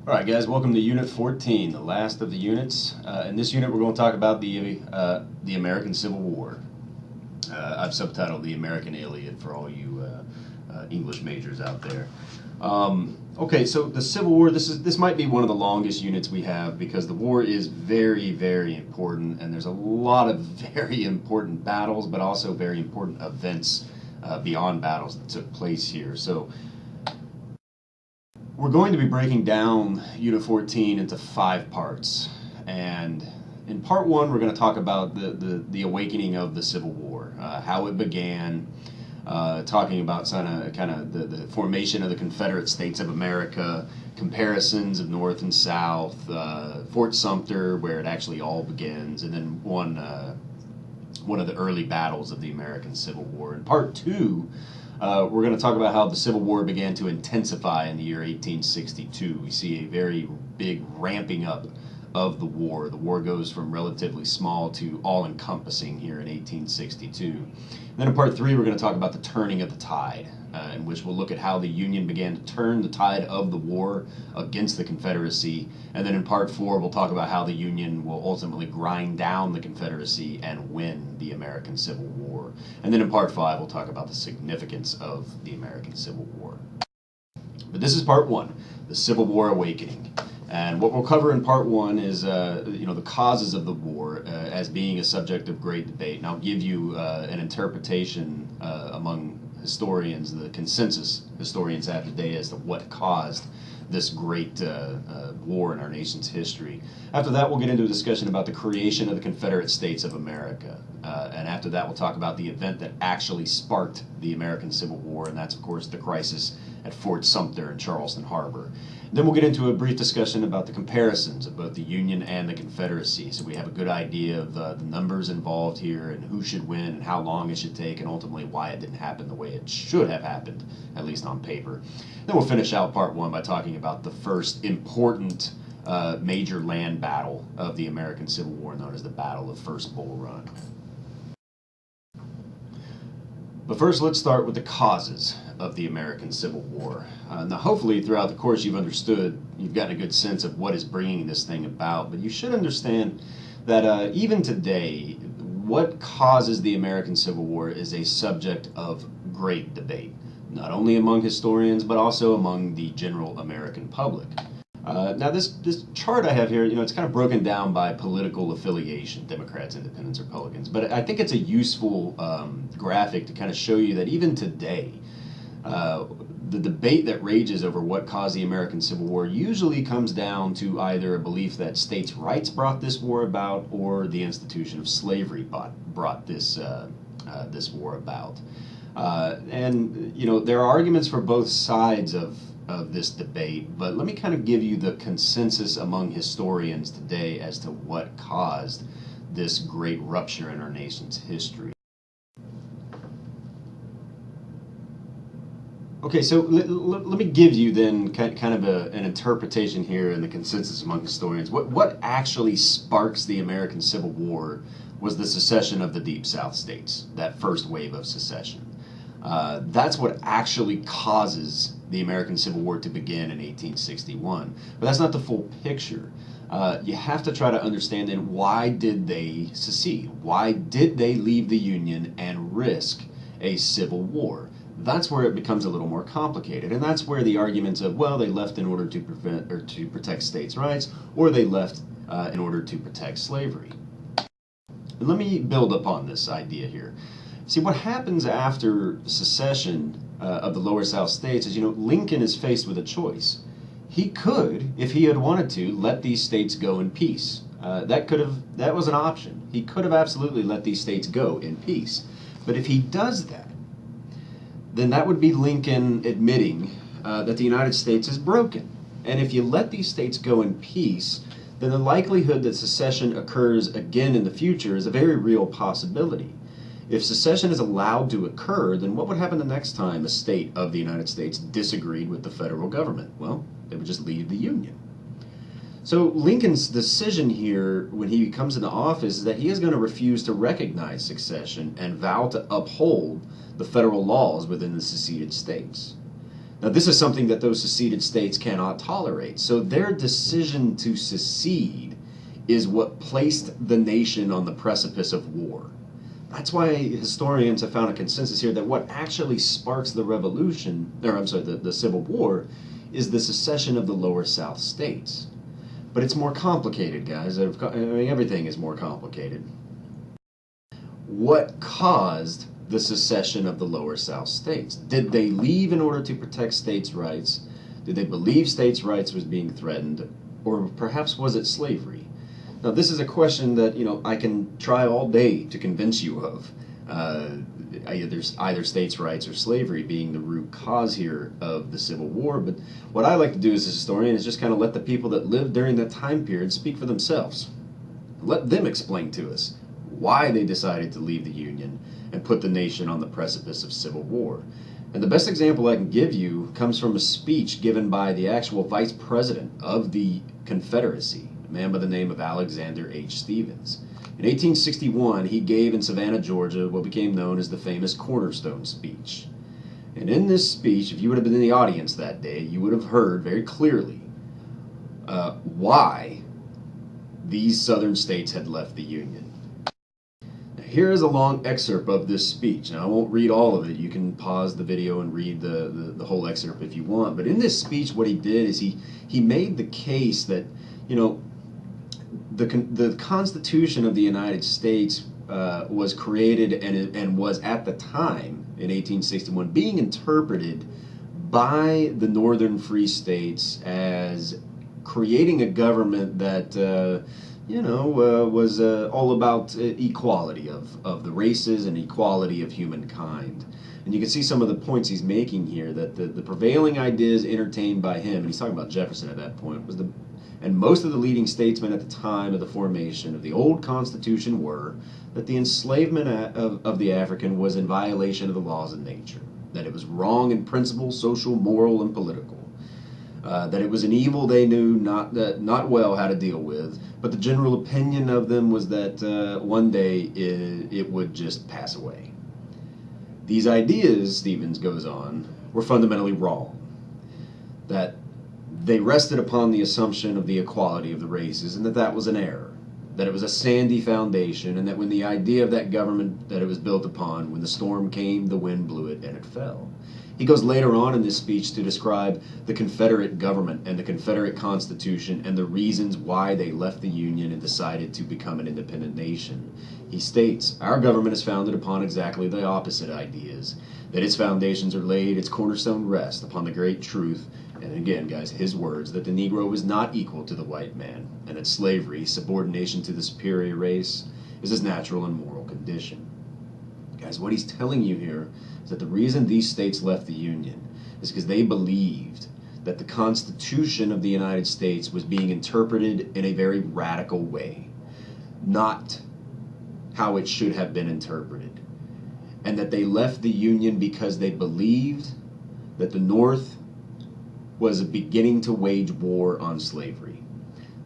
All right, guys, welcome to Unit 14, the last of the units. In this unit, we're going to talk about the American Civil War. I've subtitled The American Iliad for all you English majors out there. Okay, so the Civil War, this might be one of the longest units we have because the war is very, very important, and there's a lot of very important battles, but also very important events beyond battles that took place here. So we're going to be breaking down Unit 14 into 5 parts. And in part 1, we're going to talk about the awakening of the Civil War, how it began, talking about kind of the formation of the Confederate States of America, comparisons of North and South, Fort Sumter, where it actually all begins, and then one of the early battles of the American Civil War. In part 2, we're going to talk about how the Civil War began to intensify in the year 1862. We see a very big ramping up of the war. The war goes from relatively small to all-encompassing here in 1862. Then in part 3, we're going to talk about the turning of the tide, in which we'll look at how the Union began to turn the tide of the war against the Confederacy. And then in part 4, we'll talk about how the Union will ultimately grind down the Confederacy and win the American Civil War. And then in part 5, we'll talk about the significance of the American Civil War. But this is part 1, the Civil War awakening. And what we'll cover in part 1 is the causes of the war as being a subject of great debate. And I'll give you an interpretation among historians, the consensus historians have today, as to what caused this great war in our nation's history. After that, we'll get into a discussion about the creation of the Confederate States of America. And after that, we'll talk about the event that actually sparked the American Civil War, and that's, of course, the crisis at Fort Sumter and Charleston Harbor. Then we'll get into a brief discussion about the comparisons of both the Union and the Confederacy, so we have a good idea of the numbers involved here and who should win and how long it should take and ultimately why it didn't happen the way it should have happened, at least on paper. Then we'll finish out part 1 by talking about the first important major land battle of the American Civil War, known as the Battle of First Bull Run. But first, let's start with the causes of the American Civil War. Now, hopefully, throughout the course, you've gotten a good sense of what is bringing this thing about. But you should understand that even today, what causes the American Civil War is a subject of great debate, not only among historians, but also among the general American public. Now, this chart I have here, it's kind of broken down by political affiliation, Democrats, Independents, Republicans. But I think it's a useful graphic to kind of show you that even today, the debate that rages over what caused the American Civil War usually comes down to either a belief that states' rights brought this war about or the institution of slavery brought this war about. And there are arguments for both sides of this debate, but let me kind of give you the consensus among historians today as to what caused this great rupture in our nation's history. Okay, so let me give you then kind of an interpretation here in the consensus among historians. What actually sparks the American Civil War was the secession of the Deep South states, that first wave of secession. That's what actually causes the American Civil War to begin in 1861. But that's not the full picture. You have to try to understand then, why did they secede? Why did they leave the Union and risk a civil war? That's where it becomes a little more complicated, and that's where the arguments of, well, they left in order to protect states' rights, or they left in order to protect slavery. And let me build upon this idea here. See, what happens after secession of the lower South states is, Lincoln is faced with a choice. He could, if he had wanted to, let these states go in peace. That was an option. He could have absolutely let these states go in peace. But if he does that, then that would be Lincoln admitting that the United States is broken. And if you let these states go in peace, then the likelihood that secession occurs again in the future is a very real possibility. If secession is allowed to occur, then what would happen the next time a state of the United States disagreed with the federal government? Well, they would just leave the Union. So Lincoln's decision here, when he comes into office, is that he is going to refuse to recognize secession and vow to uphold the federal laws within the seceded states. Now, this is something that those seceded states cannot tolerate. So their decision to secede is what placed the nation on the precipice of war. That's why historians have found a consensus here that what actually sparks the revolution, or I'm sorry, the Civil War, is the secession of the lower South states. But it's more complicated, guys. I mean, everything is more complicated. What caused the secession of the lower South states? Did they leave in order to protect states' rights? Did they believe states' rights was being threatened? Or perhaps was it slavery? Now, this is a question that, I can try all day to convince you of. Either states' rights or slavery being the root cause here of the Civil War. But what I like to do as a historian is just kind of let the people that lived during that time period speak for themselves. Let them explain to us why they decided to leave the Union and put the nation on the precipice of civil war. And the best example I can give you comes from a speech given by the actual vice president of the Confederacy, a man by the name of Alexander H. Stephens. In 1861, he gave in Savannah, Georgia, what became known as the famous Cornerstone Speech. And in this speech, if you would have been in the audience that day, you would have heard very clearly why these southern states had left the Union. Here is a long excerpt of this speech. Now, I won't read all of it. You can pause the video and read the whole excerpt if you want. But in this speech, what he did is he made the case that, the Constitution of the United States was created and was at the time, in 1861, being interpreted by the northern free states as creating a government that was all about equality of the races and equality of humankind. And you can see some of the points he's making here, that the prevailing ideas entertained by him, and he's talking about Jefferson at that point, and most of the leading statesmen at the time of the formation of the old Constitution were that the enslavement of the African was in violation of the laws of nature, that it was wrong in principle, social, moral, and political. That it was an evil they knew not well how to deal with, but the general opinion of them was that one day it would just pass away. These ideas, Stephens goes on, were fundamentally wrong. That they rested upon the assumption of the equality of the races, and that was an error. That it was a sandy foundation, and that when the idea of that government that it was built upon, when the storm came, the wind blew it, and it fell. He goes later on in this speech to describe the Confederate government and the Confederate Constitution and the reasons why they left the Union and decided to become an independent nation. He states, "Our government is founded upon exactly the opposite ideas, that its foundations are laid, its cornerstone rest upon the great truth," and again, guys, his words, "that the Negro is not equal to the white man, and that slavery, subordination to the superior race, is his natural and moral condition." Guys, what he's telling you here is that the reason these states left the Union is because they believed that the Constitution of the United States was being interpreted in a very radical way, not how it should have been interpreted. And that they left the Union because they believed that the North was beginning to wage war on slavery.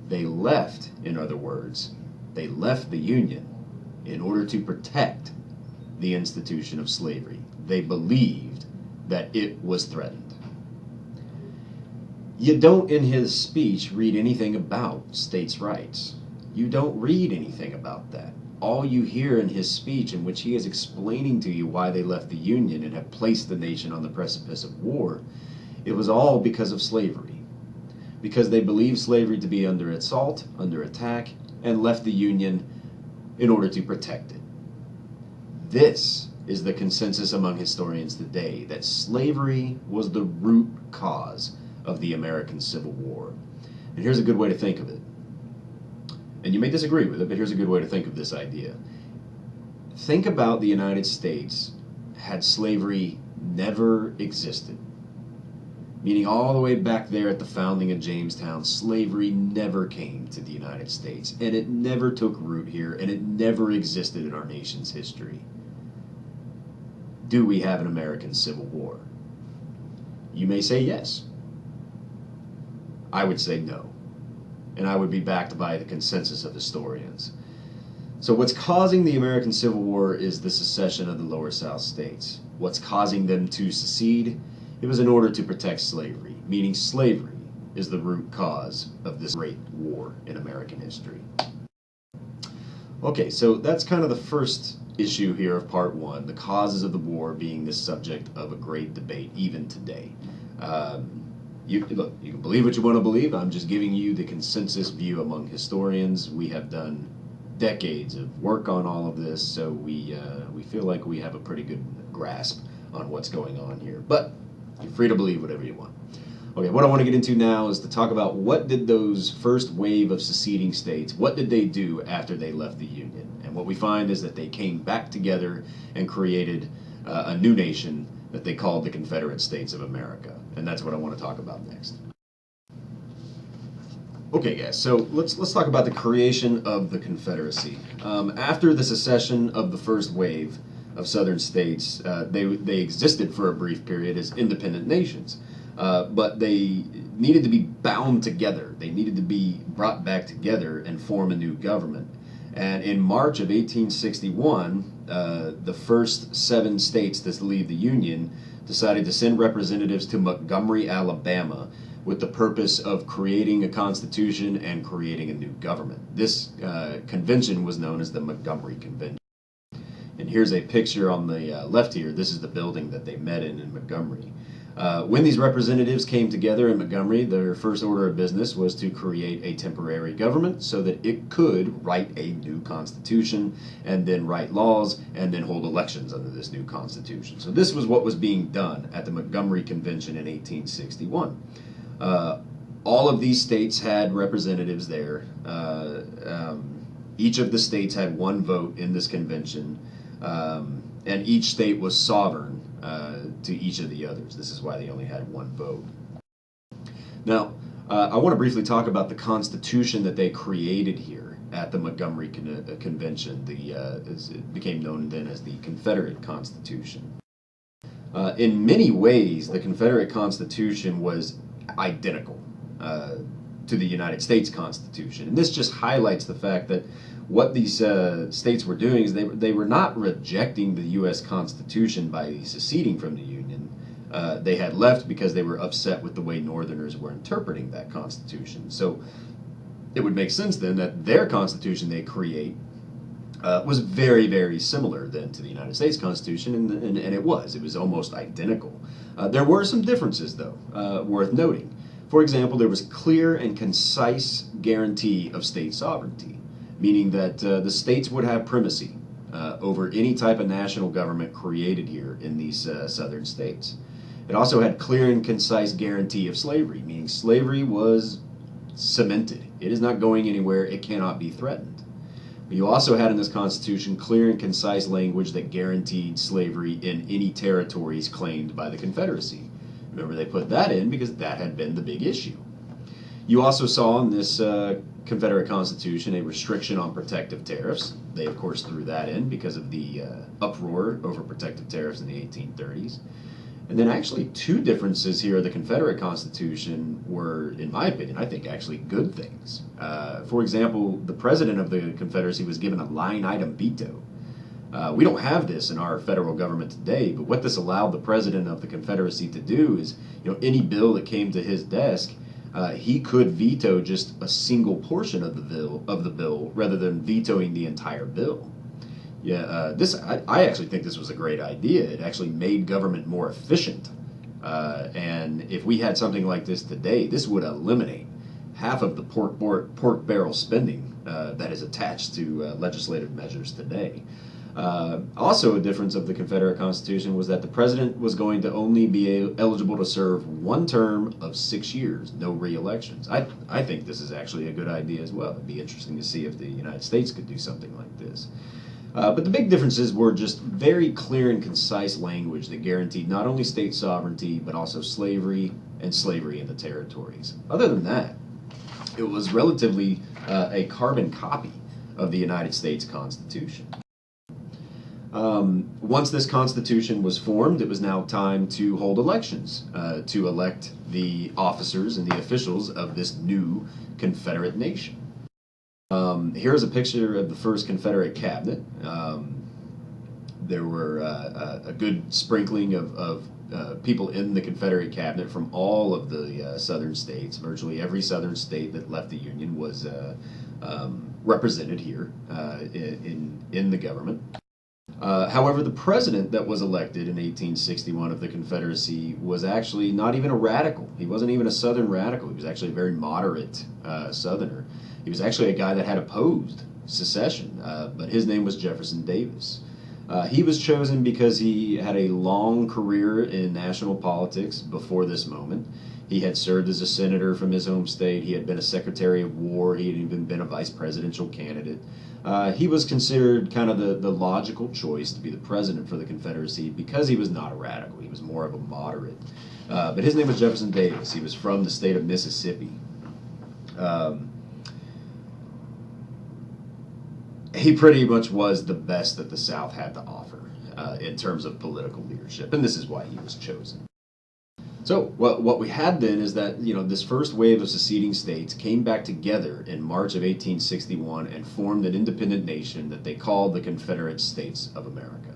They left, in other words, they left the Union in order to protect the institution of slavery. They believed that it was threatened. You don't, in his speech, read anything about states' rights. You don't read anything about that. All you hear in his speech, in which he is explaining to you why they left the Union and have placed the nation on the precipice of war, it was all because of slavery. Because they believed slavery to be under assault, under attack, and left the Union in order to protect it. This is the consensus among historians today, that slavery was the root cause of the American Civil War. And here's a good way to think of it. And you may disagree with it, but here's a good way to think of this idea. Think about the United States had slavery never existed. Meaning all the way back there at the founding of Jamestown, slavery never came to the United States, and it never took root here, and it never existed in our nation's history. Do we have an American Civil War? You may say yes. I would say no. And I would be backed by the consensus of historians. So what's causing the American Civil War is the secession of the lower South states. What's causing them to secede It was in order to protect slavery, meaning slavery is the root cause of this great war in American history. Okay, so that's kind of the first issue here of part one, the causes of the war being the subject of a great debate even today. Look, you can believe what you want to believe. I'm just giving you the consensus view among historians. We have done decades of work on all of this, so we feel like we have a pretty good grasp on what's going on here. But you're free to believe whatever you want. Okay, what I want to get into now is to talk about what did those first wave of seceding states, what did they do after they left the Union? And what we find is that they came back together and created a new nation that they called the Confederate States of America. And that's what I want to talk about next. Okay, guys, so let's talk about the creation of the Confederacy. After the secession of the first wave of Southern states, they existed for a brief period as independent nations. But they needed to be bound together. They needed to be brought back together and form a new government. And in March of 1861, the first 7 states to leave the Union decided to send representatives to Montgomery, Alabama, with the purpose of creating a constitution and creating a new government. This convention was known as the Montgomery Convention. And here's a picture on the left here. This is the building that they met in Montgomery. When these representatives came together in Montgomery, their first order of business was to create a temporary government so that it could write a new constitution and then write laws and then hold elections under this new constitution. So this was what was being done at the Montgomery Convention in 1861. All of these states had representatives there. Each of the states had 1 vote in this convention, and each state was sovereign to each of the others. This is why they only had 1 vote. Now, I want to briefly talk about the Constitution that they created here at the Montgomery Convention. It became known then as the Confederate Constitution. In many ways, the Confederate Constitution was identical to the United States Constitution. And this just highlights the fact that what these states were doing is they were not rejecting the U.S. Constitution by seceding from the Union. They had left because they were upset with the way Northerners were interpreting that Constitution. So it would make sense then that their Constitution they create was very, very similar then to the United States Constitution, and it was almost identical. There were some differences, though, worth noting. For example, there was clear and concise guarantee of state sovereignty, meaning that the states would have primacy over any type of national government created here in these southern states. It also had clear and concise guarantee of slavery, meaning slavery was cemented. It is not going anywhere. It cannot be threatened. But you also had in this Constitution clear and concise language that guaranteed slavery in any territories claimed by the Confederacy. Remember, they put that in because that had been the big issue. You also saw in this Confederate Constitution a restriction on protective tariffs. They, of course, threw that in because of the uproar over protective tariffs in the 1830s. And then actually 2 differences here of the Confederate Constitution were, in my opinion, I think actually good things. For example, the President of the Confederacy was given a line item veto. We don't have this in our federal government today, but what this allowed the President of the Confederacy to do is, any bill that came to his desk, he could veto just a single portion of the bill rather than vetoing the entire bill. Yeah, I actually think this was a great idea. It actually made government more efficient. And if we had something like this today, this would eliminate half of the pork barrel spending that is attached to legislative measures today. Also, a difference of the Confederate Constitution was that the president was going to only be eligible to serve 1 term of 6 years, no re-elections. I think this is actually a good idea as well. It'd be interesting to see if the United States could do something like this. But the big differences were just very clear and concise language that guaranteed not only state sovereignty, but also slavery and slavery in the territories. Other than that, it was relatively a carbon copy of the United States Constitution. Once this Constitution was formed, it was now time to hold elections to elect the officers and the officials of this new Confederate nation. Here's a picture of the first Confederate cabinet. There were a good sprinkling of people in the Confederate cabinet from all of the southern states. Virtually every southern state that left the Union was represented here in the government. However, the president that was elected in 1861 of the Confederacy was actually not even a radical. He wasn't even a Southern radical. He was actually a very moderate Southerner. He was actually a guy that had opposed secession, but his name was Jefferson Davis. He was chosen because he had a long career in national politics before this moment. He had served as a senator from his home state. He had been a Secretary of War. He had even been a vice presidential candidate. He was considered kind of the logical choice to be the president for the Confederacy because he was not a radical. He was more of a moderate. But his name was Jefferson Davis. He was from the state of Mississippi. He pretty much was the best that the South had to offer in terms of political leadership, and this is why he was chosen. So what we had then is that, you know, this first wave of seceding states came back together in March of 1861 and formed an independent nation that they called the Confederate States of America.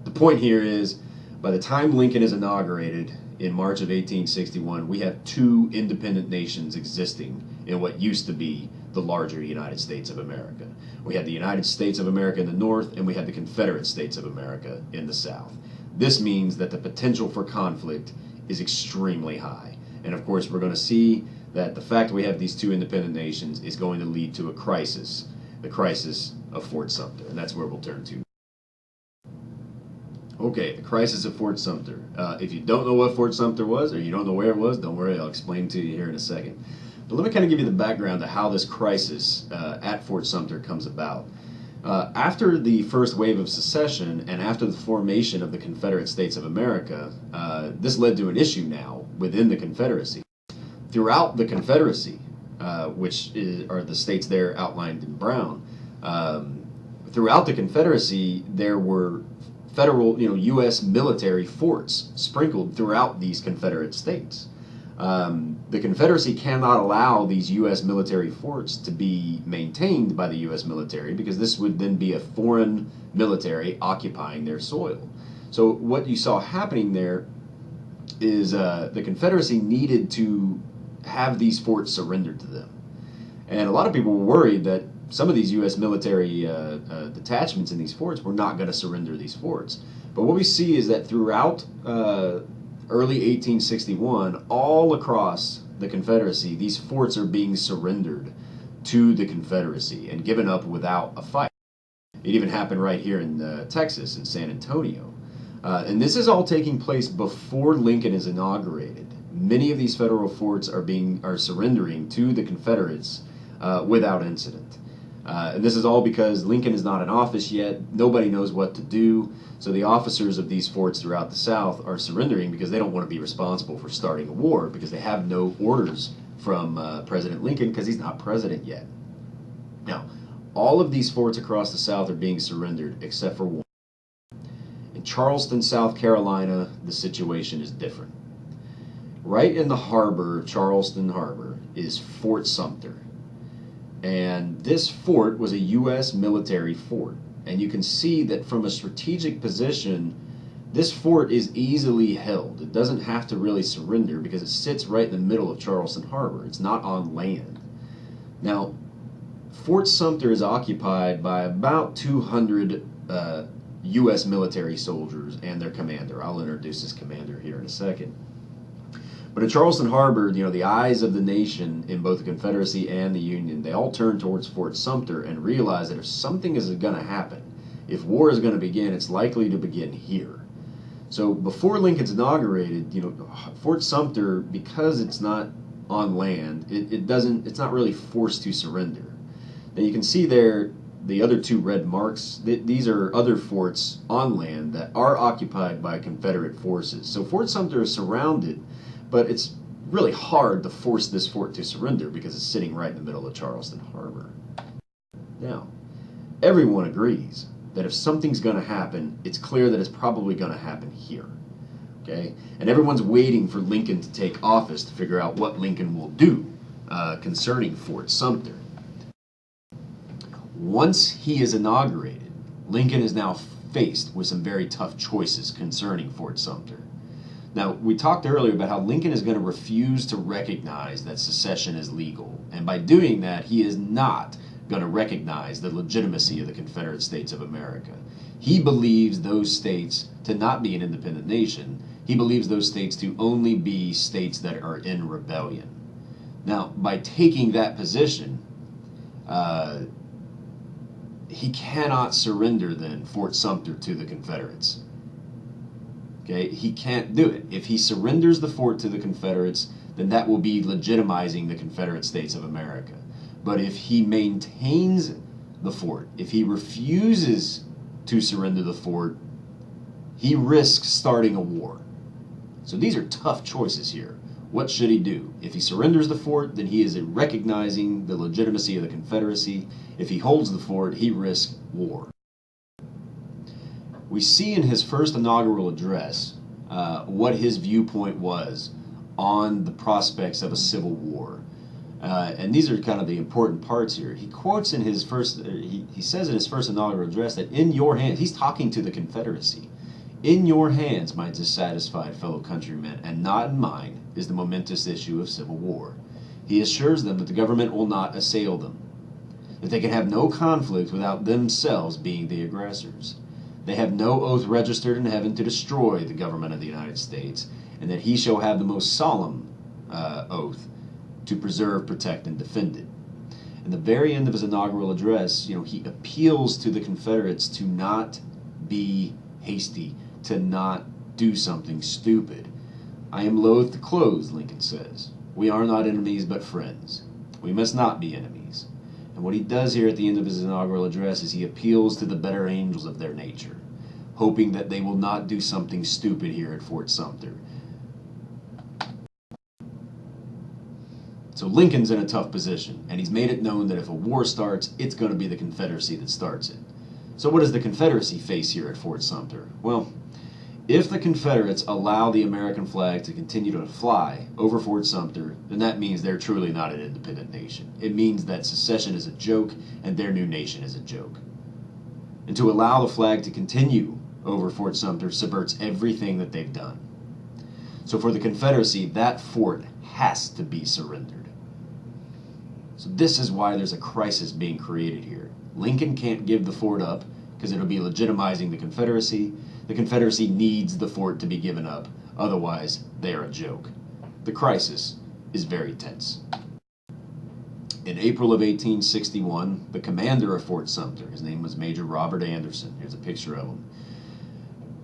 The point here is, by the time Lincoln is inaugurated in March of 1861, we have two independent nations existing in what used to be the larger United States of America. We had the United States of America in the north, and we had the Confederate States of America in the south. This means that the potential for conflict is extremely high. And of course, we're going to see that the fact that we have these two independent nations is going to lead to a crisis, the crisis of Fort Sumter, and that's where we'll turn to. Okay, the crisis of Fort Sumter. If you don't know what Fort Sumter was, or you don't know where it was, don't worry, I'll explain to you here in a second. But let me kind of give you the background to how this crisis at Fort Sumter comes about. After the first wave of secession and after the formation of the Confederate States of America, this led to an issue now within the Confederacy. Throughout the Confederacy, which are the states there outlined in brown, throughout the Confederacy there were federal, U.S. military forts sprinkled throughout these Confederate states. The Confederacy cannot allow these U.S. military forts to be maintained by the U.S. military because this would then be a foreign military occupying their soil. So what you saw happening there is the Confederacy needed to have these forts surrendered to them. And a lot of people were worried that some of these U.S. military detachments in these forts were not going to surrender these forts. But what we see is that throughout early 1861, all across the Confederacy, these forts are being surrendered to the Confederacy and given up without a fight. It even happened right here in Texas, in San Antonio. And this is all taking place before Lincoln is inaugurated. Many of these federal forts are surrendering to the Confederates without incident. And this is all because Lincoln is not in office yet. Nobody knows what to do. So the officers of these forts throughout the South are surrendering because they don't want to be responsible for starting a war because they have no orders from President Lincoln because he's not president yet. Now, all of these forts across the South are being surrendered except for one. In Charleston, South Carolina, the situation is different. Right in the harbor, Charleston Harbor, is Fort Sumter. And this fort was a U.S. military fort. And you can see that from a strategic position, this fort is easily held. It doesn't have to really surrender because it sits right in the middle of Charleston Harbor. It's not on land. Now, Fort Sumter is occupied by about 200 U.S. military soldiers and their commander. I'll introduce this commander here in a second. But at Charleston Harbor, the eyes of the nation in both the Confederacy and the Union, they all turn towards Fort Sumter and realize that if something is going to happen, if war is going to begin, it's likely to begin here. So before Lincoln's inaugurated, Fort Sumter, because it's not on land, it's not really forced to surrender. Now you can see there the other two red marks. These are other forts on land that are occupied by Confederate forces. So Fort Sumter is surrounded, but it's really hard to force this fort to surrender because it's sitting right in the middle of Charleston Harbor. Now, everyone agrees that if something's going to happen, it's clear that it's probably going to happen here. Okay? And everyone's waiting for Lincoln to take office to figure out what Lincoln will do concerning Fort Sumter. Once he is inaugurated, Lincoln is now faced with some very tough choices concerning Fort Sumter. Now, we talked earlier about how Lincoln is going to refuse to recognize that secession is legal. And by doing that, he is not going to recognize the legitimacy of the Confederate States of America. He believes those states to not be an independent nation. He believes those states to only be states that are in rebellion. Now, by taking that position, he cannot surrender then Fort Sumter to the Confederates. Okay, he can't do it. If he surrenders the fort to the Confederates, then that will be legitimizing the Confederate States of America. But if he maintains the fort, if he refuses to surrender the fort, he risks starting a war. So these are tough choices here. What should he do? If he surrenders the fort, then he is recognizing the legitimacy of the Confederacy. If he holds the fort, he risks war. We see in his first inaugural address what his viewpoint was on the prospects of a civil war. And these are kind of the important parts here. He quotes in his first, he says in his first inaugural address that in your hands, he's talking to the Confederacy, in your hands, my dissatisfied fellow countrymen, and not in mine, is the momentous issue of civil war. He assures them that the government will not assail them, that they can have no conflict without themselves being the aggressors. They have no oath registered in heaven to destroy the government of the United States, and that he shall have the most solemn oath to preserve, protect, and defend it. In the very end of his inaugural address, he appeals to the Confederates to not be hasty, to not do something stupid. I am loath to close, Lincoln says. We are not enemies but friends. We must not be enemies. And what he does here at the end of his inaugural address is he appeals to the better angels of their nature, hoping that they will not do something stupid here at Fort Sumter. So Lincoln's in a tough position, and he's made it known that if a war starts, it's going to be the Confederacy that starts it. So what does the Confederacy face here at Fort Sumter? Well, if the Confederates allow the American flag to continue to fly over Fort Sumter, then that means they're truly not an independent nation. It means that secession is a joke and their new nation is a joke. And to allow the flag to continue over Fort Sumter subverts everything that they've done. So for the Confederacy, that fort has to be surrendered. So this is why there's a crisis being created here. Lincoln can't give the fort up because it'll be legitimizing the Confederacy. The Confederacy needs the fort to be given up, otherwise they're a joke. The crisis is very tense. In April of 1861, the commander of Fort Sumter, his name was Major Robert Anderson, here's a picture of him.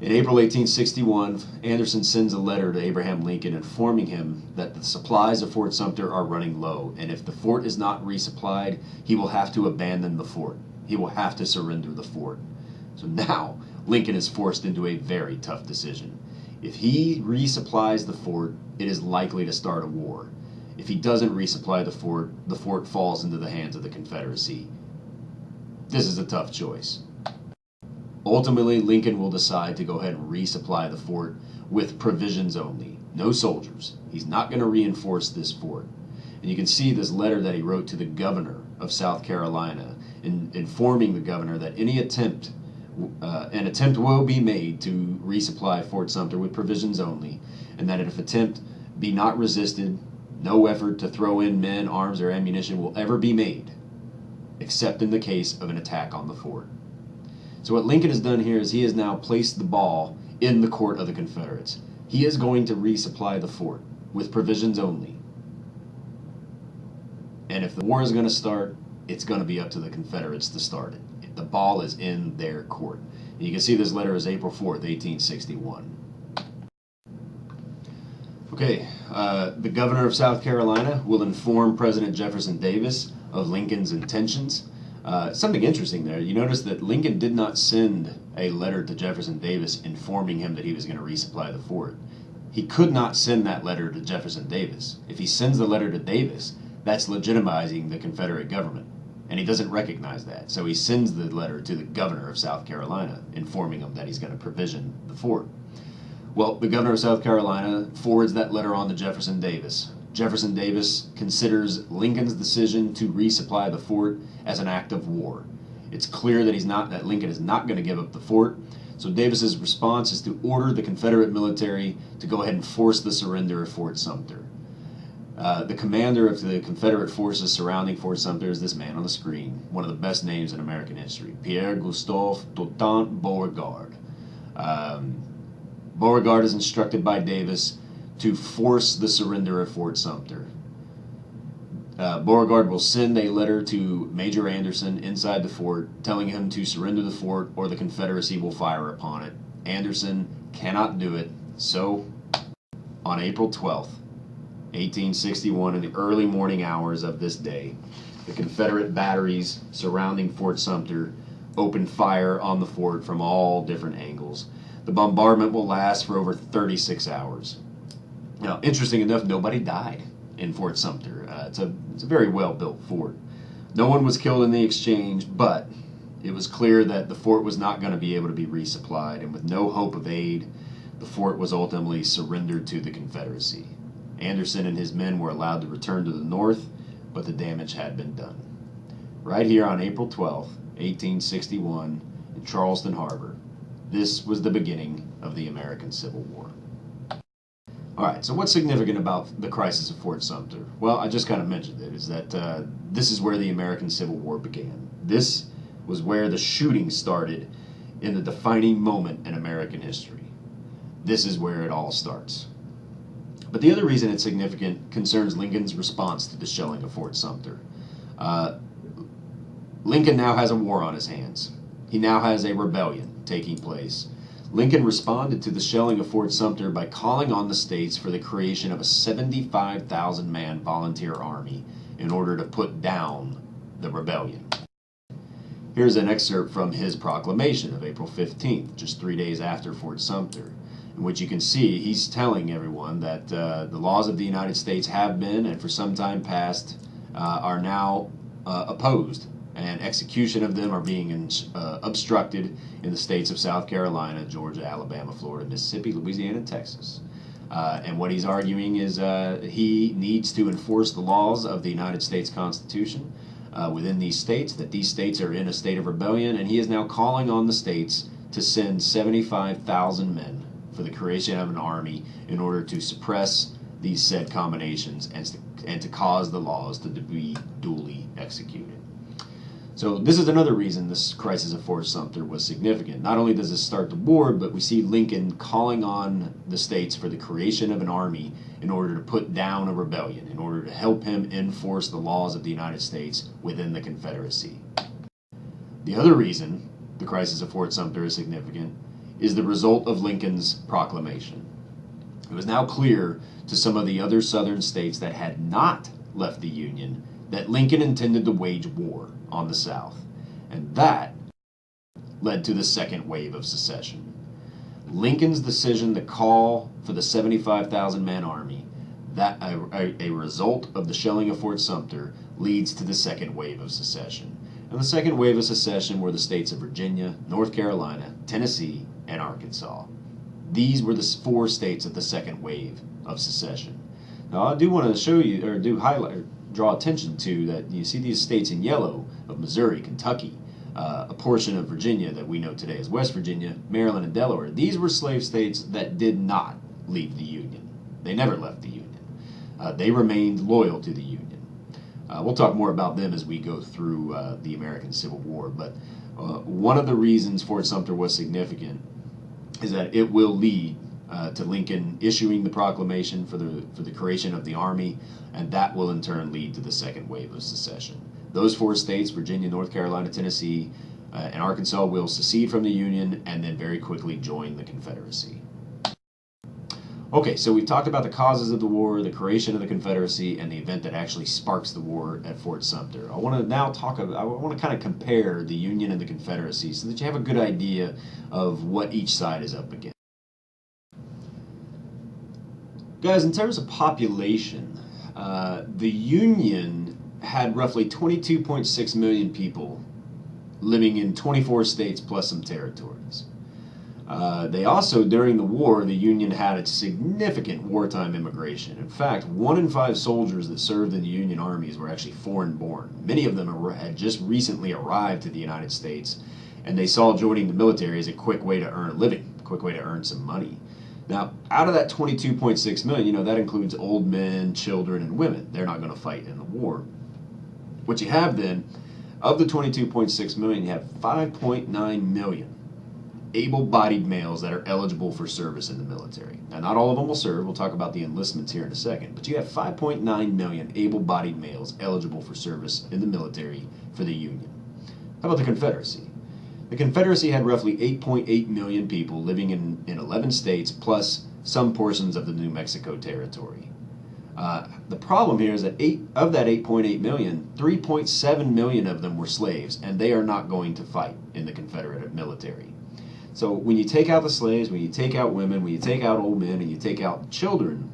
In April 1861, Anderson sends a letter to Abraham Lincoln informing him that the supplies of Fort Sumter are running low, and if the fort is not resupplied, he will have to abandon the fort. He will have to surrender the fort. So now, Lincoln is forced into a very tough decision. If he resupplies the fort, it is likely to start a war. If he doesn't resupply the fort falls into the hands of the Confederacy. This is a tough choice. Ultimately, Lincoln will decide to go ahead and resupply the fort with provisions only. No soldiers. He's not going to reinforce this fort. And you can see this letter that he wrote to the governor of South Carolina, informing the governor that an attempt will be made to resupply Fort Sumter with provisions only, and that if attempt be not resisted, no effort to throw in men, arms, or ammunition will ever be made, except in the case of an attack on the fort. So what Lincoln has done here is he has now placed the ball in the court of the Confederates. He is going to resupply the fort with provisions only. And if the war is going to start, it's going to be up to the Confederates to start it. The ball is in their court. And you can see this letter is April 4th, 1861. Okay, the governor of South Carolina will inform President Jefferson Davis of Lincoln's intentions. Something interesting there. You notice that Lincoln did not send a letter to Jefferson Davis informing him that he was going to resupply the fort. He could not send that letter to Jefferson Davis. If he sends the letter to Davis, that's legitimizing the Confederate government, and he doesn't recognize that. So he sends the letter to the governor of South Carolina, informing him that he's going to provision the fort. Well, the governor of South Carolina forwards that letter on to Jefferson Davis. Jefferson Davis considers Lincoln's decision to resupply the fort as an act of war. It's clear that Lincoln is not going to give up the fort, So Davis's response is to order the Confederate military to go ahead and force the surrender of Fort Sumter. The commander of the Confederate forces surrounding Fort Sumter is this man on the screen, one of the best names in American history, Pierre Gustave Toussaint Beauregard. Beauregard is instructed by Davis to force the surrender of Fort Sumter. Beauregard will send a letter to Major Anderson inside the fort telling him to surrender the fort or the Confederacy will fire upon it. Anderson cannot do it, so on April 12th, 1861, in the early morning hours of this day, the Confederate batteries surrounding Fort Sumter opened fire on the fort from all different angles. The bombardment will last for over 36 hours. Now, interesting enough, nobody died in Fort Sumter. It's a very well-built fort. No one was killed in the exchange, but it was clear that the fort was not going to be able to be resupplied, and with no hope of aid, the fort was ultimately surrendered to the Confederacy. Anderson and his men were allowed to return to the north, but the damage had been done. Right here on April 12th, 1861, in Charleston Harbor, this was the beginning of the American Civil War. All right, so what's significant about the crisis of Fort Sumter? Well, I just kind of mentioned it, is that this is where the American Civil War began. This was where the shooting started in the defining moment in American history. This is where it all starts. But the other reason it's significant concerns Lincoln's response to the shelling of Fort Sumter. Lincoln now has a war on his hands. He now has a rebellion taking place. Lincoln responded to the shelling of Fort Sumter by calling on the states for the creation of a 75,000-man volunteer army in order to put down the rebellion. Here's an excerpt from his proclamation of April 15th, just 3 days after Fort Sumter, in which you can see he's telling everyone that the laws of the United States have been, and for some time past, are now opposed, and execution of them are being obstructed in the states of South Carolina, Georgia, Alabama, Florida, Mississippi, Louisiana, and Texas. And what he's arguing is he needs to enforce the laws of the United States Constitution within these states, that these states are in a state of rebellion, and he is now calling on the states to send 75,000 men for the creation of an army in order to suppress these said combinations and to cause the laws to be duly executed. So this is another reason this crisis of Fort Sumter was significant. Not only does this start the war, but we see Lincoln calling on the states for the creation of an army in order to put down a rebellion, in order to help him enforce the laws of the United States within the Confederacy. The other reason the crisis of Fort Sumter is significant is the result of Lincoln's proclamation. It was now clear to some of the other southern states that had not left the Union that Lincoln intended to wage war on the South, and that led to the second wave of secession. Lincoln's decision to call for the 75,000-man army, that a result of the shelling of Fort Sumter, leads to the second wave of secession. And the second wave of secession were the states of Virginia, North Carolina, Tennessee, and Arkansas. These were the 4 states of the second wave of secession. Now, I do want to show you, or draw attention to that you see these states in yellow of Missouri, Kentucky, a portion of Virginia that we know today as West Virginia, Maryland, and Delaware. These were slave states that did not leave the Union. They never left the Union. They remained loyal to the Union. We'll talk more about them as we go through the American Civil War, but one of the reasons Fort Sumter was significant is that it will lead to Lincoln issuing the proclamation for the creation of the army, and that will in turn lead to the second wave of secession. Those 4 states, Virginia, North Carolina, Tennessee, and Arkansas, will secede from the Union and then very quickly join the Confederacy. Okay, so we've talked about the causes of the war, the creation of the Confederacy, and the event that actually sparks the war at Fort Sumter. I want to now I want to kind of compare the Union and the Confederacy so that you have a good idea of what each side is up against. Guys, in terms of population, the Union had roughly 22.6 million people living in 24 states plus some territories. They also, during the war, the Union had a significant wartime immigration. In fact, 1 in 5 soldiers that served in the Union armies were actually foreign-born. Many of them had just recently arrived to the United States, and they saw joining the military as a quick way to earn a living, a quick way to earn some money. Now, out of that 22.6 million, that includes old men, children, and women. They're not going to fight in the war. What you have then, of the 22.6 million, you have 5.9 million able-bodied males that are eligible for service in the military. Now, not all of them will serve. We'll talk about the enlistments here in a second. But you have 5.9 million able-bodied males eligible for service in the military for the Union. How about the Confederacy? The Confederacy had roughly 8.8 million people living in 11 states, plus some portions of the New Mexico Territory. The problem here is that of that 8.8 million, 3.7 million of them were slaves, and they are not going to fight in the Confederate military. So when you take out the slaves, when you take out women, when you take out old men, and you take out children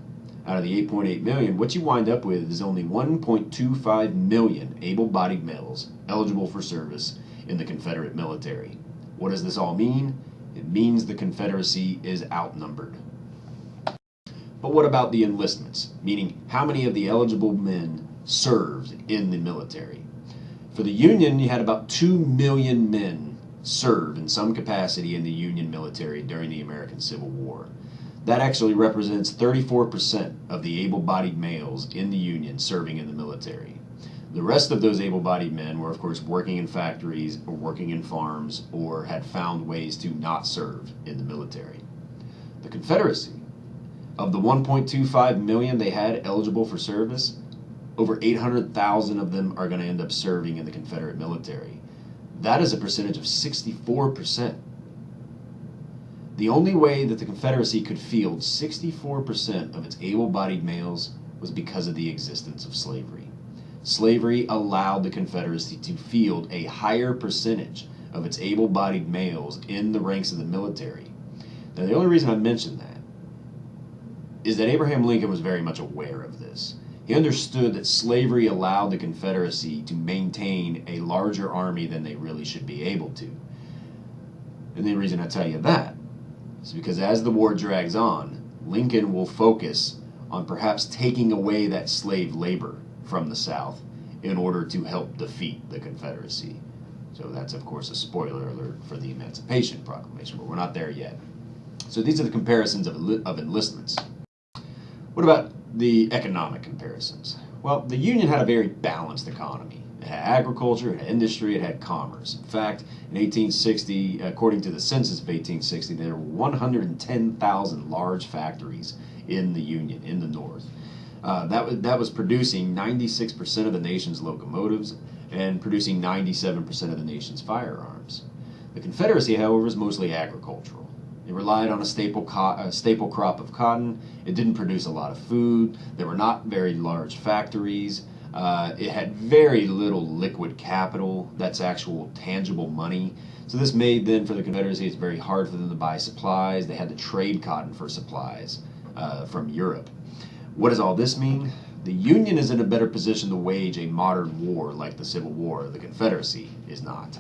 out of the 8.8 million, what you wind up with is only 1.25 million able-bodied males eligible for service in the Confederate military. What does this all mean? It means the Confederacy is outnumbered. But what about the enlistments? Meaning, how many of the eligible men served in the military? For the Union, you had about 2 million men serve in some capacity in the Union military during the American Civil War. That actually represents 34% of the able-bodied males in the Union serving in the military. The rest of those able-bodied men were, of course, working in factories or working in farms or had found ways to not serve in the military. The Confederacy, of the 1.25 million they had eligible for service, over 800,000 of them are going to end up serving in the Confederate military. That is a percentage of 64%. The only way that the Confederacy could field 64% of its able-bodied males was because of the existence of slavery. Slavery allowed the Confederacy to field a higher percentage of its able-bodied males in the ranks of the military. Now, the only reason I mention that is that Abraham Lincoln was very much aware of this. He understood that slavery allowed the Confederacy to maintain a larger army than they really should be able to. And the reason I tell you that is because as the war drags on, Lincoln will focus on perhaps taking away that slave labor from the South in order to help defeat the Confederacy. So that's, of course, a spoiler alert for the Emancipation Proclamation, but we're not there yet. So these are the comparisons of enlistments. What about the economic comparisons? Well, the Union had a very balanced economy. It had agriculture, it had industry, it had commerce. In fact, in 1860, according to the census of 1860, there were 110,000 large factories in the Union, in the North. That was producing 96% of the nation's locomotives and producing 97% of the nation's firearms. The Confederacy, however, was mostly agricultural. It relied on a staple crop of cotton. It didn't produce a lot of food. There were not very large factories. It had very little liquid capital. That's actual tangible money. So this made then for the Confederacy, it's very hard for them to buy supplies. They had to trade cotton for supplies from Europe. What does all this mean? The Union is in a better position to wage a modern war like the Civil War. The Confederacy is not.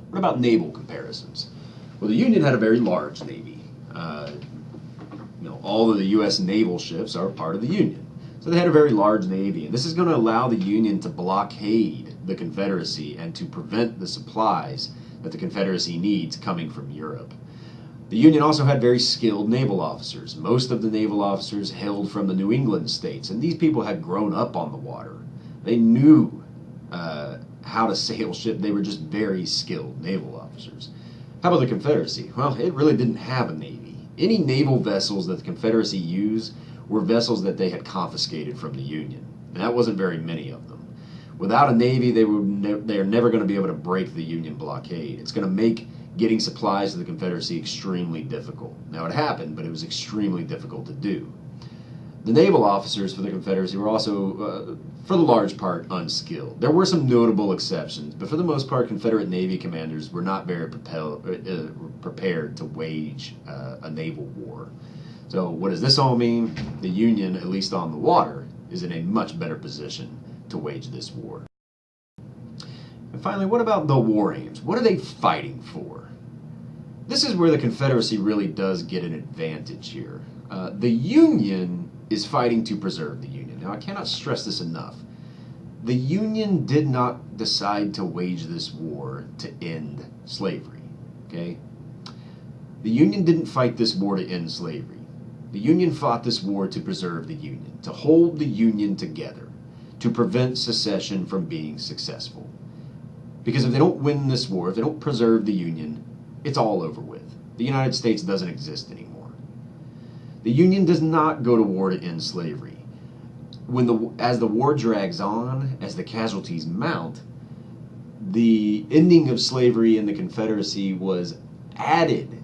What about naval comparisons? Well, the Union had a very large navy. All of the U.S. naval ships are part of the Union. So they had a very large navy, and this is going to allow the Union to blockade the Confederacy and to prevent the supplies that the Confederacy needs coming from Europe. The Union also had very skilled naval officers. Most of the naval officers hailed from the New England states, and these people had grown up on the water. They knew how to sail ships. They were just very skilled naval officers. How about the Confederacy? Well, it really didn't have a navy. Any naval vessels that the Confederacy used were vessels that they had confiscated from the Union, and that wasn't very many of them. Without a navy, they are never going to be able to break the Union blockade. It's going to make getting supplies to the Confederacy extremely difficult. Now, it happened, but it was extremely difficult to do. The naval officers for the Confederacy were also, for the large part, unskilled. There were some notable exceptions, but for the most part, Confederate Navy commanders were not very prepared to wage a naval war. So what does this all mean? The Union, at least on the water, is in a much better position to wage this war. And finally, what about the war aims? What are they fighting for? This is where the Confederacy really does get an advantage here. The Union is fighting to preserve the Union. Now, I cannot stress this enough. The Union did not decide to wage this war to end slavery. Okay? The Union didn't fight this war to end slavery. The Union fought this war to preserve the Union, to hold the Union together, to prevent secession from being successful. Because if they don't win this war, if they don't preserve the Union, it's all over with. The United States doesn't exist anymore. The Union does not go to war to end slavery. As the war drags on, as the casualties mount, the ending of slavery in the Confederacy was added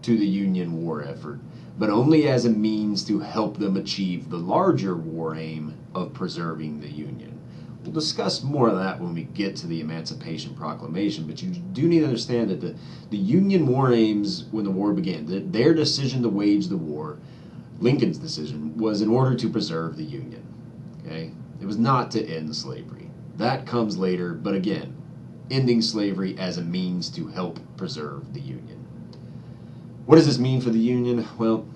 to the Union war effort, but only as a means to help them achieve the larger war aim of preserving the Union. We'll discuss more of that when we get to the Emancipation Proclamation, but you do need to understand that the Union war aims when the war began, their decision to wage the war, Lincoln's decision, was in order to preserve the Union. Okay? It was not to end slavery. That comes later, but again, ending slavery as a means to help preserve the Union. What does this mean for the Union? Well,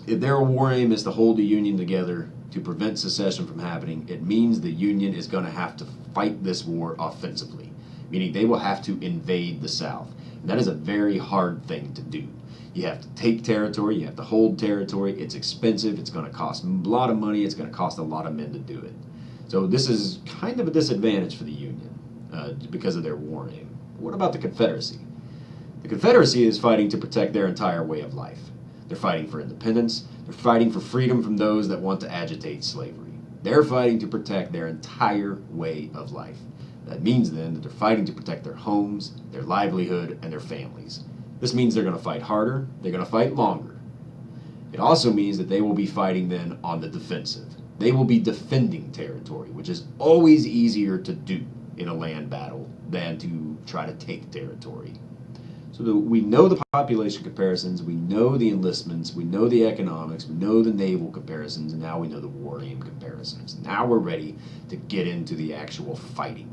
if their war aim is to hold the Union together to prevent secession from happening, it means the Union is going to have to fight this war offensively, meaning they will have to invade the South. And that is a very hard thing to do. You have to take territory, you have to hold territory, it's expensive, it's going to cost a lot of money, it's going to cost a lot of men to do it. So this is kind of a disadvantage for the Union because of their war aim. What about the Confederacy? The Confederacy is fighting to protect their entire way of life. They're fighting for independence. They're fighting for freedom from those that want to agitate slavery. They're fighting to protect their entire way of life. That means then that they're fighting to protect their homes, their livelihood, and their families. This means they're going to fight harder. They're going to fight longer. It also means that they will be fighting then on the defensive. They will be defending territory, which is always easier to do in a land battle than to try to take territory. So we know the population comparisons, we know the enlistments, we know the economics, we know the naval comparisons, and now we know the war aim comparisons. Now we're ready to get into the actual fighting.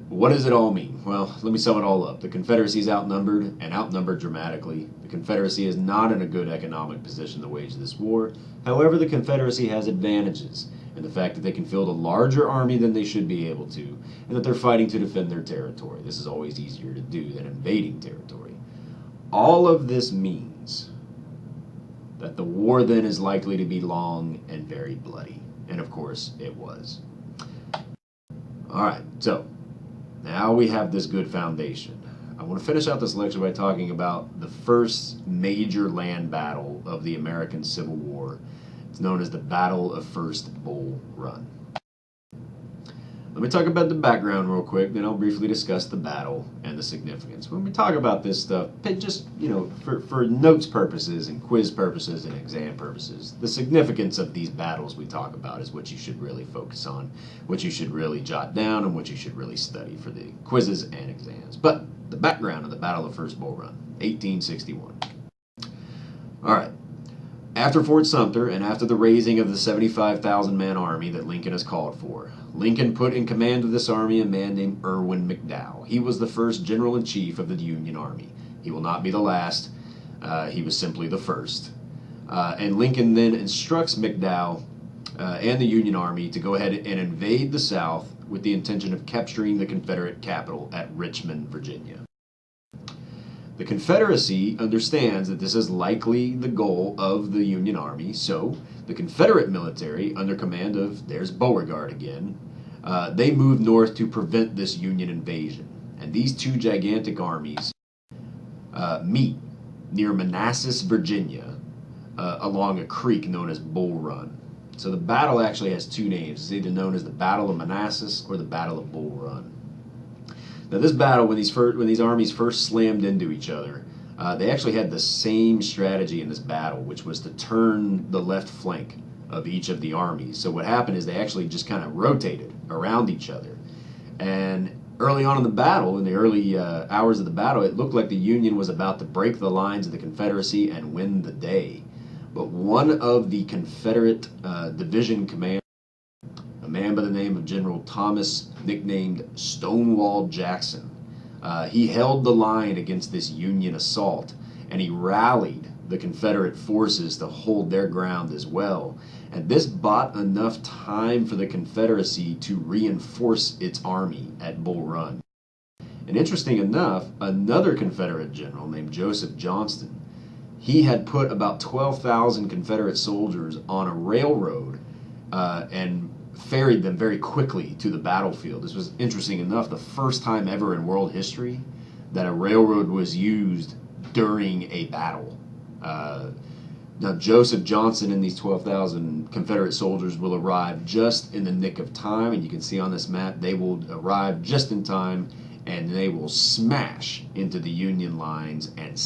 What does it all mean? Well, let me sum it all up. The Confederacy is outnumbered, and outnumbered dramatically. The Confederacy is not in a good economic position to wage this war. However, the Confederacy has advantages in the fact that they can field a larger army than they should be able to, and that they're fighting to defend their territory. This is always easier to do than invading territory. All of this means that the war then is likely to be long and very bloody. And of course, it was. Alright, so now we have this good foundation. I want to finish out this lecture by talking about the first major land battle of the American Civil War. It's known as the Battle of First Bull Run. Let me talk about the background real quick, then I'll briefly discuss the battle and the significance. When we talk about this stuff, just, for notes purposes and quiz purposes and exam purposes, the significance of these battles we talk about is what you should really focus on, what you should really jot down, and what you should really study for the quizzes and exams. But the background of the Battle of First Bull Run, 1861. All right. After Fort Sumter and after the raising of the 75,000-man army that Lincoln has called for, Lincoln put in command of this army a man named Irwin McDowell. He was the first general-in-chief of the Union Army. He will not be the last. He was simply the first. And Lincoln then instructs McDowell and the Union Army to go ahead and invade the South with the intention of capturing the Confederate capital at Richmond, Virginia. The Confederacy understands that this is likely the goal of the Union Army, so the Confederate military, under command of, there's Beauregard again, they move north to prevent this Union invasion. And these two gigantic armies meet near Manassas, Virginia, along a creek known as Bull Run. So the battle actually has two names. It's either known as the Battle of Manassas or the Battle of Bull Run. Now this battle, when these armies first slammed into each other, they actually had the same strategy in this battle, which was to turn the left flank of each of the armies. So what happened is they actually just kind of rotated around each other. And early on in the battle, in the early hours of the battle, it looked like the Union was about to break the lines of the Confederacy and win the day. But one of the Confederate division commanders, a man by the name of General Thomas, nicknamed Stonewall Jackson, he held the line against this Union assault, and he rallied the Confederate forces to hold their ground as well. And this bought enough time for the Confederacy to reinforce its army at Bull Run. And interesting enough, another Confederate general named Joseph Johnston, he had put about 12,000 Confederate soldiers on a railroad and ferried them very quickly to the battlefield. This was, interesting enough, the first time ever in world history that a railroad was used during a battle. Now, Joseph Johnston and these 12,000 Confederate soldiers will arrive just in the nick of time, and you can see on this map they will arrive just in time, and they will smash into the Union lines and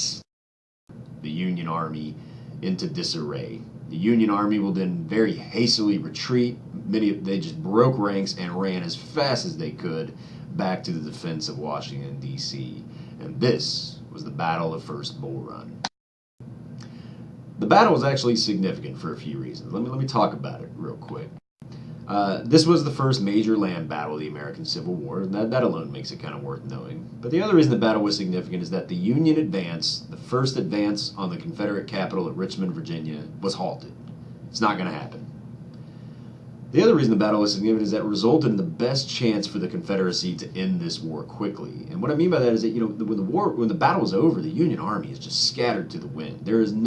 the Union Army into disarray. The Union Army will then very hastily retreat. They just broke ranks and ran as fast as they could back to the defense of Washington, D.C. And this was the Battle of First Bull Run. The battle was actually significant for a few reasons. Let me talk about it real quick. This was the first major land battle of the American Civil War, and that alone makes it kind of worth knowing. But the other reason the battle was significant is that the Union advance, the first advance on the Confederate capital at Richmond, Virginia, was halted. It's not going to happen. The other reason the battle was significant is that it resulted in the best chance for the Confederacy to end this war quickly. And what I mean by that is that, when the battle was over, the Union Army is just scattered to the wind. There is no